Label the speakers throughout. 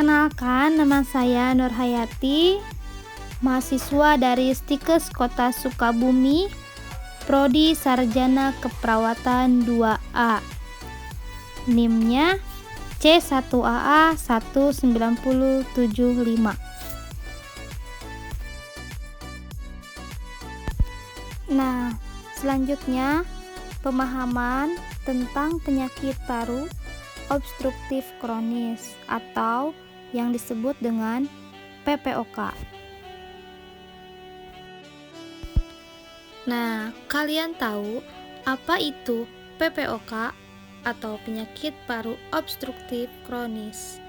Speaker 1: Perkenalkan, nama saya Nur Hayati, mahasiswa dari Stikes Kota Sukabumi, Prodi Sarjana Keperawatan 2A. NIM-nya C1AA 19075. Nah, selanjutnya pemahaman tentang penyakit paru obstruktif kronis atau yang disebut dengan PPOK. Nah, kalian tahu apa itu PPOK atau penyakit paru obstruktif kronis?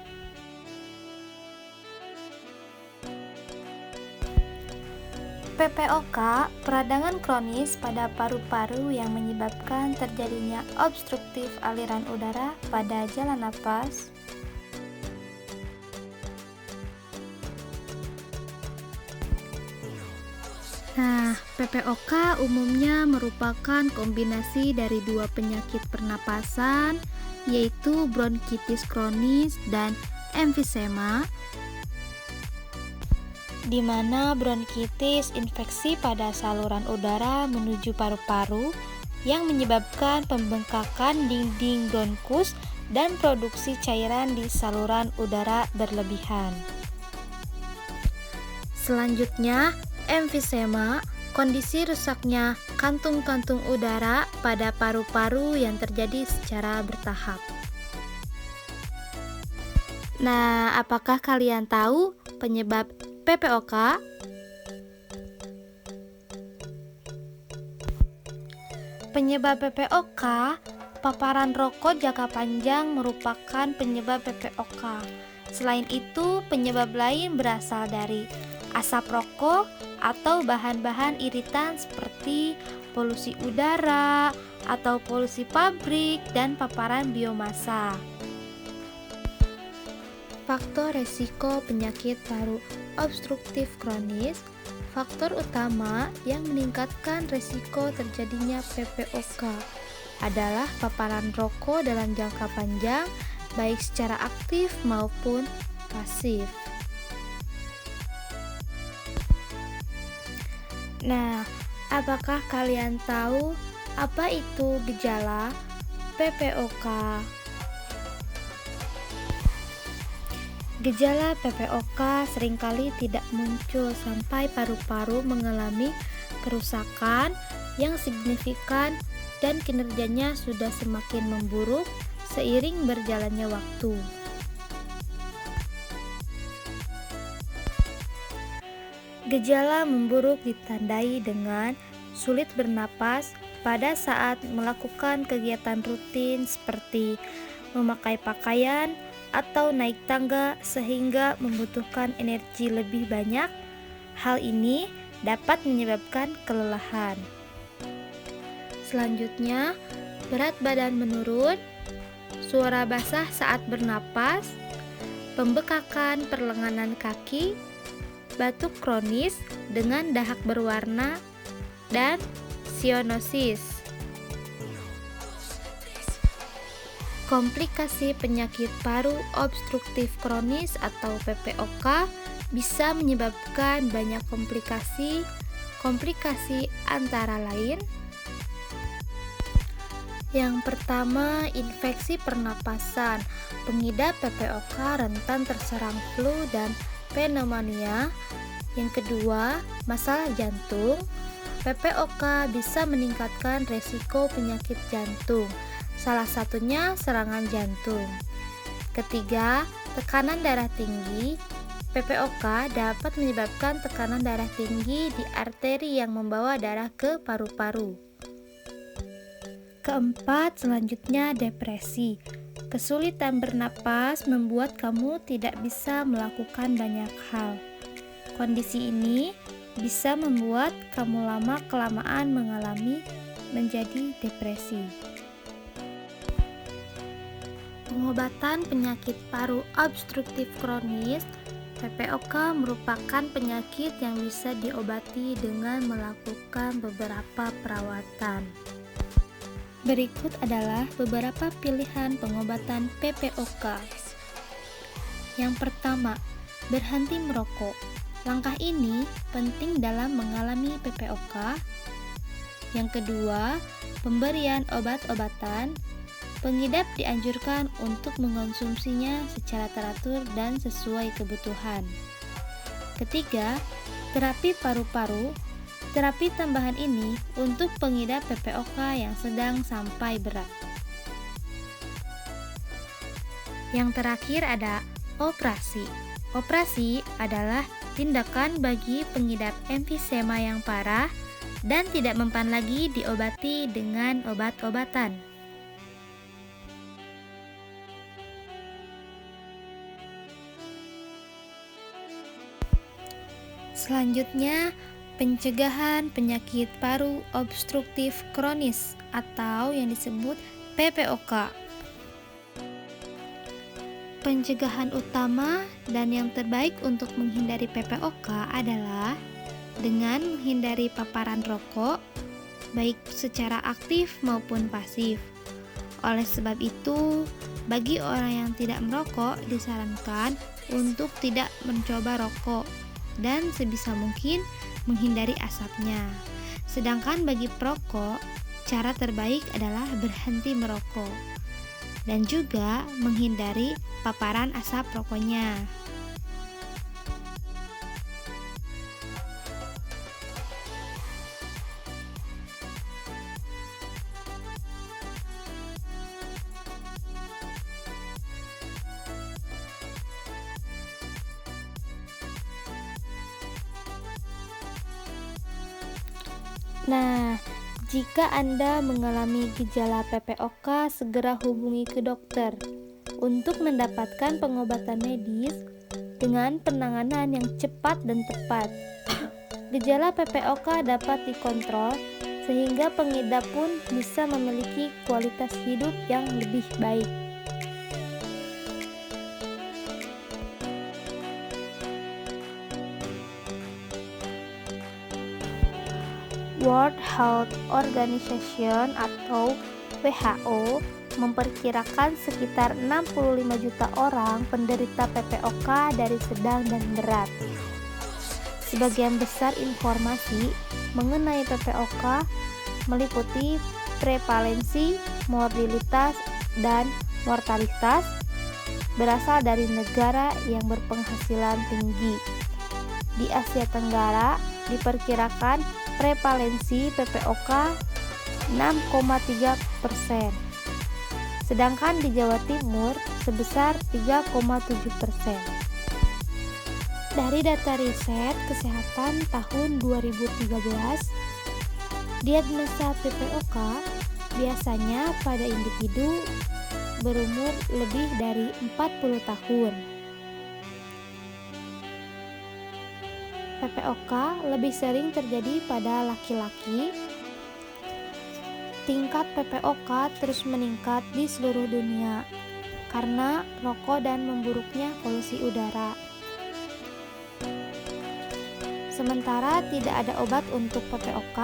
Speaker 1: PPOK peradangan kronis pada paru-paru yang menyebabkan terjadinya obstruktif aliran udara pada jalan napas, Nah, PPOK umumnya merupakan kombinasi dari dua penyakit pernapasan, yaitu bronkitis kronis dan emfisema, di mana bronkitis infeksi pada saluran udara menuju paru-paru yang menyebabkan pembengkakan dinding bronkus dan produksi cairan di saluran udara berlebihan. Selanjutnya, emfisema, kondisi rusaknya kantung-kantung udara pada paru-paru yang terjadi secara bertahap. Nah, apakah kalian tahu penyebab PPOK? Penyebab PPOK, paparan rokok jangka panjang merupakan penyebab PPOK. Selain itu, penyebab lain berasal dari asap rokok atau bahan-bahan iritan seperti polusi udara atau polusi pabrik dan paparan biomasa. Faktor resiko penyakit paru obstruktif kronis. Faktor utama yang meningkatkan resiko terjadinya PPOK adalah paparan rokok dalam jangka panjang, baik secara aktif maupun pasif. Nah, apakah kalian tahu apa itu gejala PPOK? Gejala PPOK seringkali tidak muncul sampai paru-paru mengalami kerusakan yang signifikan dan kinerjanya sudah semakin memburuk seiring berjalannya waktu. Gejala memburuk ditandai dengan sulit bernapas pada saat melakukan kegiatan rutin seperti memakai pakaian atau naik tangga sehingga membutuhkan energi lebih banyak. Hal ini dapat menyebabkan kelelahan. Selanjutnya, berat badan menurun, suara basah saat bernapas, pembekakan perlenganan kaki, batuk kronis dengan dahak berwarna, dan sianosis. Komplikasi penyakit paru obstruktif kronis atau PPOK bisa menyebabkan banyak komplikasi. Komplikasi antara lain: yang pertama, infeksi pernapasan. Pengidap PPOK rentan terserang flu dan pneumonia. Yang kedua, masalah jantung. PPOK bisa meningkatkan resiko penyakit jantung, salah satunya serangan jantung. Ketiga, tekanan darah tinggi. PPOK dapat menyebabkan tekanan darah tinggi di arteri yang membawa darah ke paru-paru. Keempat, selanjutnya depresi. Kesulitan bernapas membuat kamu tidak bisa melakukan banyak hal. Kondisi ini bisa membuat kamu lama-kelamaan menjadi depresi. Pengobatan penyakit paru obstruktif kronis PPOK merupakan penyakit yang bisa diobati dengan melakukan beberapa perawatan. Berikut adalah beberapa pilihan pengobatan PPOK. Yang pertama, berhenti merokok. Langkah ini penting dalam mengalami PPOK. Yang kedua, pemberian obat-obatan. Pengidap dianjurkan untuk mengonsumsinya secara teratur dan sesuai kebutuhan. Ketiga, terapi paru-paru. Terapi tambahan ini untuk pengidap PPOK yang sedang sampai berat. Yang terakhir ada operasi. Operasi adalah tindakan bagi pengidap emfisema yang parah dan tidak mempan lagi diobati dengan obat-obatan. Selanjutnya, pencegahan penyakit paru obstruktif kronis atau yang disebut PPOK. Pencegahan utama dan yang terbaik untuk menghindari PPOK adalah dengan menghindari paparan rokok, baik secara aktif maupun pasif. Oleh sebab itu, bagi orang yang tidak merokok disarankan untuk tidak mencoba rokok dan sebisa mungkin menghindari asapnya. Sedangkan bagi perokok, cara terbaik adalah berhenti merokok dan juga menghindari paparan asap rokoknya. Nah, jika Anda mengalami gejala PPOK, segera hubungi ke dokter untuk mendapatkan pengobatan medis dengan penanganan yang cepat dan tepat. Gejala PPOK dapat dikontrol sehingga pengidap pun bisa memiliki kualitas hidup yang lebih baik. World Health Organization atau WHO memperkirakan sekitar 65 juta orang penderita PPOK dari sedang dan berat. Sebagian besar informasi mengenai PPOK meliputi prevalensi, mortalitas, dan mortalitas berasal dari negara yang berpenghasilan tinggi. Di Asia Tenggara diperkirakan prevalensi PPOK 6,3%, sedangkan di Jawa Timur sebesar 3,7%. Dari data riset kesehatan tahun 2013, diagnosa PPOK biasanya pada individu berumur lebih dari 40 tahun. PPOK lebih sering terjadi pada laki-laki. Tingkat PPOK terus meningkat di seluruh dunia karena rokok dan memburuknya polusi udara. Sementara tidak ada obat untuk PPOK,